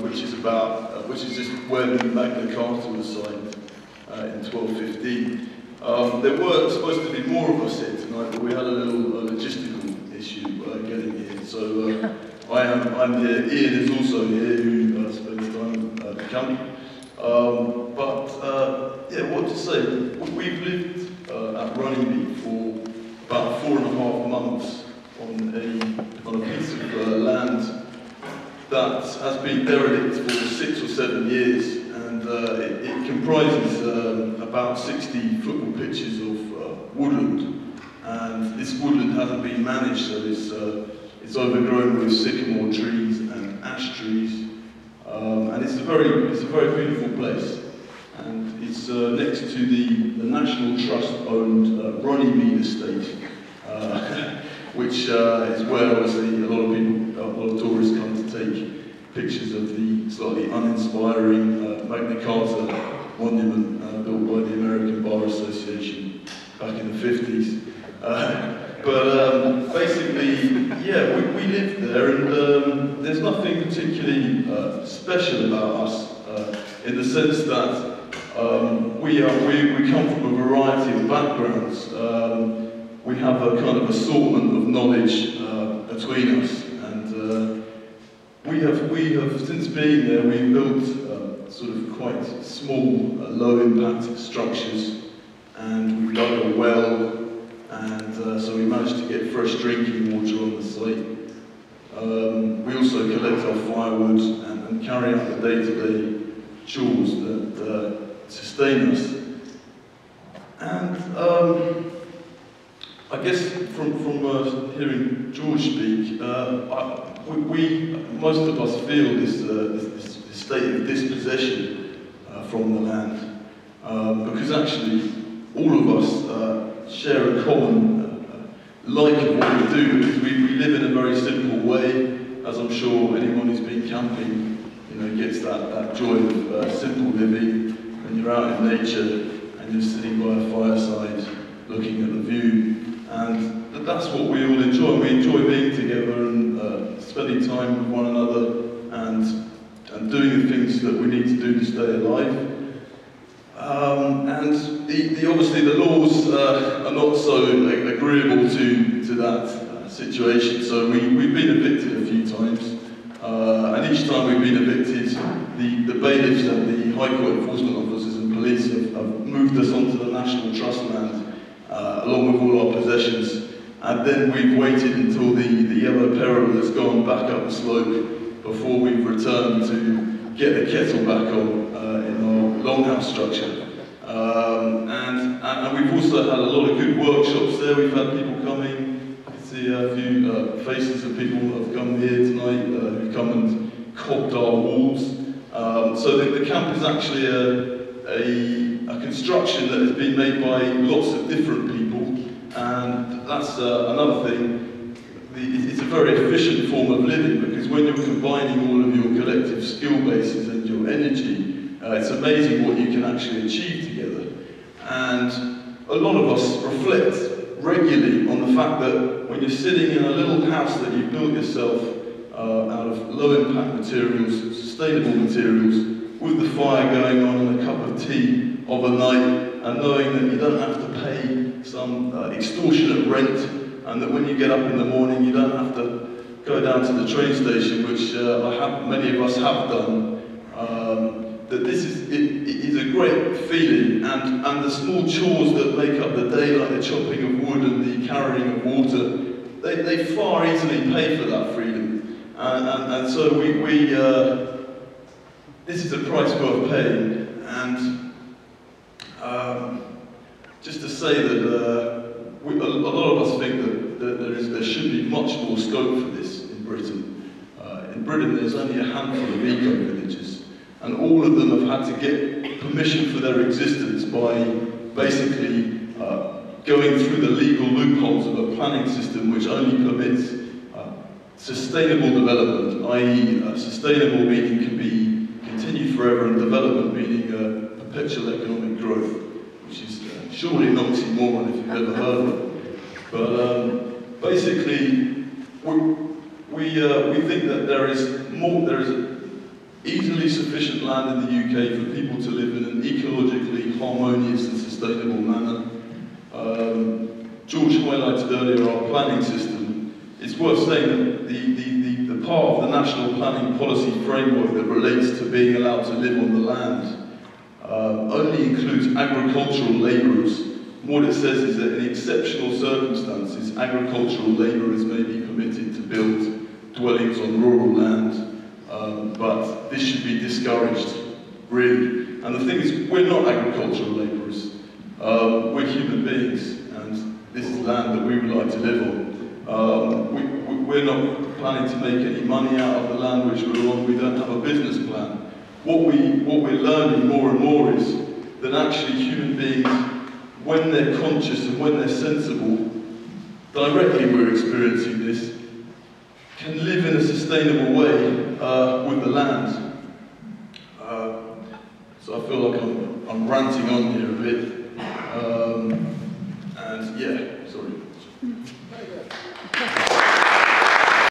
which is just when Magna Carta was signed in 1215. There were supposed to be more of us here tonight, but we had a little logistical issue getting here. So I'm here. Ian is also here, who spends time at the camp. Yeah, what to say? We've lived at Runnymede for about 4.5 months on a piece of land that has been derelict for 6 or 7 years, and it comprises about 60 football pitches of woodland, and this woodland hasn't been managed, so it's overgrown with sycamore trees and ash trees, and it's a very beautiful place, and it's next to the National Trust-owned Runnymede estate, which is where obviously a lot of tourists come to take pictures of the slightly uninspiring Magna Carta monument built by the American Bar Association back in the 50s. Basically, yeah, we lived there, and there's nothing particularly special about us in the sense that we come from a variety of backgrounds. We have a kind of assortment of knowledge between us, and we have since being there, we've built sort of quite small, low-impact structures, and we've dug a well, and so we managed to get fresh drinking water on the site. We also collect our firewood and carry out the day-to-day chores that sustain us. And I guess from hearing George speak, most of us feel this state of dispossession from the land, because actually all of us share a common like of what we do, because we live in a very simple way, as I'm sure anyone who's been camping gets that joy of simple living when you're out in nature and you're sitting by a fireside looking at the view. And that's what we all enjoy. We enjoy being together and spending time with one another and doing the things that we need to do to stay alive. And obviously the laws are not so agreeable to that situation. So we've been evicted a few times. And each time we've been evicted, the bailiffs and the High Court enforcement officers and police have moved us onto the National Trust land, along with all our possessions, and then we've waited until the yellow peril has gone back up the slope before we've returned to get the kettle back on in our longhouse structure. And we've also had a lot of good workshops there. We've had people coming. You can see a few faces of people that have come here tonight who've come and cobbed our walls. So the camp is actually a construction that has been made by lots of different people, and that's another thing. It's a very efficient form of living, because when you're combining all of your collective skill bases and your energy, it's amazing what you can actually achieve together. And a lot of us reflect regularly on the fact that when you're sitting in a little house that you've built yourself out of low-impact materials, sustainable materials, with the fire going on and a cup of tea overnight, and knowing that you don't have to pay some extortionate rent, and that when you get up in the morning you don't have to go down to the train station, which many of us have done, that this is a great feeling, and the small chores that make up the day, like the chopping of wood and the carrying of water, they far easily pay for that freedom. And so this is a price worth paying. And just to say that a lot of us think that there should be much more scope for this in Britain. In Britain there's only a handful of eco-villages, and all of them have had to get permission for their existence by basically going through the legal loopholes of a planning system which only permits sustainable development, i.e. sustainable meaning can be continued forever, and development meaning perpetual economic growth, which is surely an oxymoron if you've ever heard of it. But basically, we think that there is easily sufficient land in the UK for people to live in an ecologically harmonious and sustainable manner. George highlighted earlier our planning system. It's worth saying that the part of the national planning policy framework that relates to being allowed to live on the land only includes agricultural labourers. What it says is that in exceptional circumstances, agricultural labourers may be permitted to build dwellings on rural land, but this should be discouraged, really. And the thing is, we're not agricultural labourers. We're human beings, and this is land that we would like to live on. We're not planning to make any money out of the land which we're on. We don't have a business plan. What we're learning more and more is that actually human beings, when they're conscious and when they're sensible, directly we're experiencing this, can live in a sustainable way with the land. So I feel like I'm ranting on here a bit.